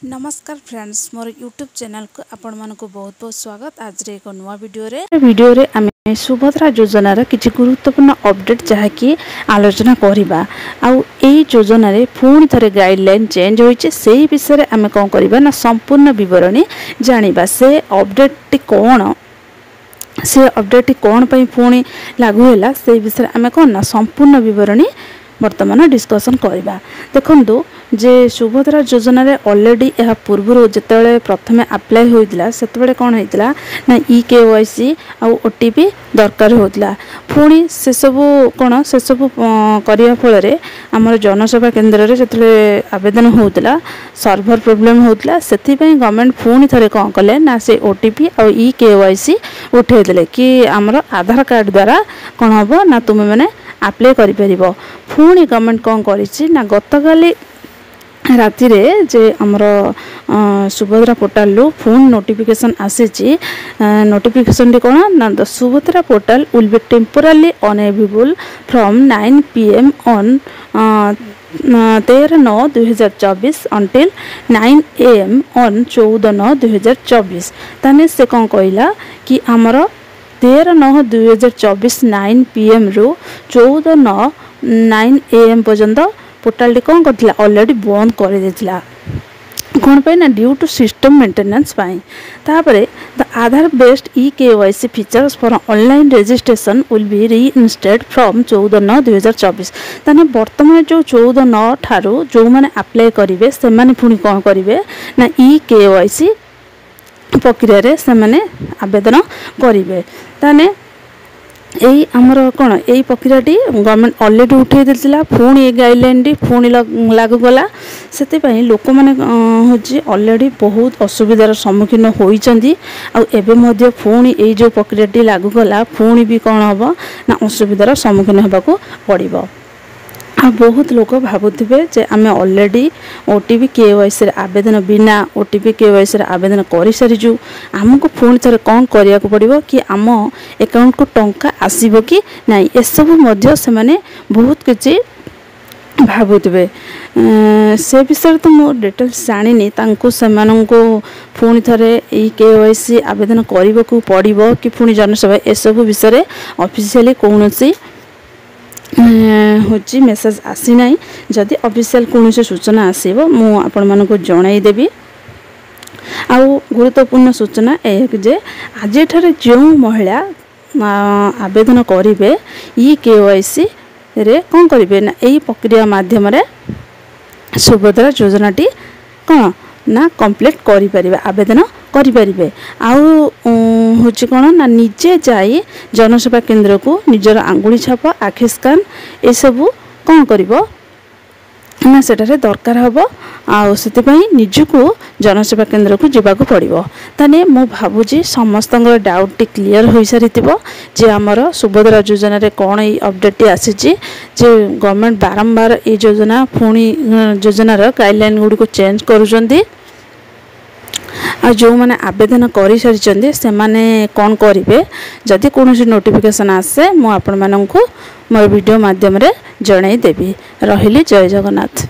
नमस्कार फ्रेंड्स मोर YouTube channel को आपण मानको बहुत बहुत स्वागत। आज रे एक नवा वीडियो रे आमे सुभद्रा योजनार किछि गुरुत्वपूर्ण अपडेट जहाँकि आलोचना करिबा। आउ एई योजना रे पुणी थरे गाइडलाइन चेंज होइछे सेही विषय रे आमे कोन करिबा ना संपूर्ण विवरणी जानिबा। से अपडेट कोन पई पुणी लागू होला सेही विषय रे आमे कोन ना संपूर्ण विवरणी वर्तमान डिस्कसन करवा। देखु जे सुभद्रा योजना रे ऑलरेडी यह पूर्व जिते प्रथमे अप्लाई होता से कौन होता ना EKYC आ OTP दरकार होता। पुणी से सबू कौन से सबू करने फल आमर जनसेवा केन्द्र में जो आवेदन होता सर्भर प्रोब्लेम होता से गवर्नमेंट पुणी थे कौन कले ना से OTP और EKYC उठेदे कि आमर आधार कार्ड द्वारा कौन हम ना तुम्हें मैंने अप्लाई करि परिबो। पुणी गवर्नमेंट कौन करिछि ना गतकाली राति रे जे हमर सुभद्रा पोर्टल लो फोन नोटिफिकेशन आसीछि। नोटिफिकेशन रे कोन ना the Subhadra portal will be temporarily unavailable from 9 PM on 13/9/2024 until 9 AM on 14/9/2024। ताने से कौन कहला कि हमर 13/9/2024 9 PM रु 14/9 9 AM पर्यंत पोर्टल कौन करथिला ऑलरेडी बंद कर देथिला कौन पे ना ड्यू टू सिस्टम मेंटेनेंस पाई। तापरे the Aadhaar based EKYC features for online registration will be reinstated from 14/9/2024। ताने वर्तमान जो 14/9 ठारू जो माने अप्लाई करिवे से माने पुनी कौन करिवे ना EKYC प्रक्रिया रे से माने आवेदन करिवे। ताने यही आमर कौन यही प्रक्रियाटी गवर्नमेंट ऑलरेडी उठे देला पुणी ए गाइडलाइन टी पुणी लागू गला से लोक मैंने हूँ ऑलरेडी बहुत असुविधार सम्मुखीन होइचंदी। आ एबे मध्य पुणी ए जो प्रक्रियाटी लागू गला पुणी भी कौन हम ना असुविधार सम्मुखीन होबाकू पड़िबो। आ बहुत लोग भावुवे जे आमे ऑलरेडी OTP KYC रे आवेदन बिना OTP KYC रे आवेदन कर सारीजु आमको पुणी थे कौन करिया को पड़िबो कि आम अकाउंट को टंका आसीबो कि नहीं ए सब मध्य से माने बहुत किछि भावुवे। से विषय तो मो डिटेल्स जानिनी तांको सेमानंको पुणी थे EKYC आवेदन करबो को पड़िबो कि पुणी जनसेवा ए सब विषय ऑफिशियली कोनोसी होची मेसेज आसी नहीं। जदि ऑफिशियल कौन से सूचना आसीबो मु आपण मानको जणाई देबी। आ गुरुत्वपूर्ण सूचना ए जे आज ठारे जो महिला आवेदन करिवे EKYC रे कौन करिवे ना एई प्रक्रिया माध्यम रे सुभद्रा योजनाटी कौन ना कंप्लीट करि परिबे आवेदन करि परिबे। आउ होची कोन ना निजे जाई जनसेवा केन्द्र को निजर आंगुली छाप आखि स्कान ए सबु कौन करिवो ना सेटारे दरकार हबो। आ सेते पई निजको जनसेवा केन्द्र को जीवाको पड़िबो। ताने मो भाबुजी समस्तंगर डाउट क्लियर होई सारितिबो जे हमर सुभद्रा योजना रे कोन ई अपडेट आसीची जे गवर्नमेंट बारंबार ए योजना पुणी योजना रो गाइडलाइन गुडी को चेंज करूचंदी। आ जो मैंने आवेदन कर सारी से माने कौन करेंगे जदि कौन नोटिफिकेशन आसे मु आपण माननकु मोर वीडियो माध्यम रे जणाई देबी। रहिली जय जगन्नाथ।